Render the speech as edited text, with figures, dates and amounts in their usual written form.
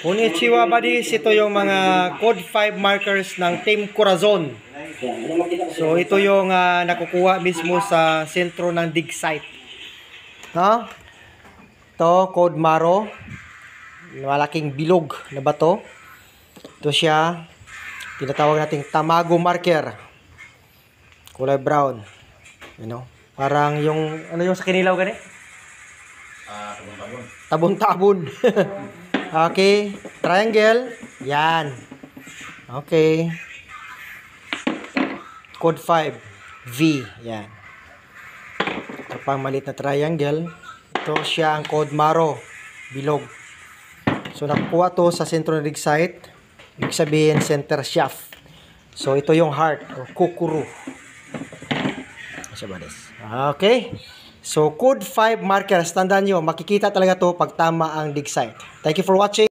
Konnichiwa buddies, ito yung mga code 5 markers ng Team Corazon. So ito yung nakukuha mismo sa sentro ng dig site. No? Ito, code Maro. Malaking bilog na bato. Ito siya. Tinatawag nating Tamago marker. Kulay brown. You know? Parang yung, ano yung sa Kinilaw gani? Tabon-tabon. Okay, triangle, yan. Okay. Code 5, V, yan. Ito pang maliit na triangle. Ito siya ang code Maro, bilog. So nakukuha to sa sentro ng dig site. Ibig sabihin center shaft. So ito yung heart o kukuru. Okay. So code 5 markers, tandaan nyo, makikita talaga to pag tama ang dig site. Thank you for watching.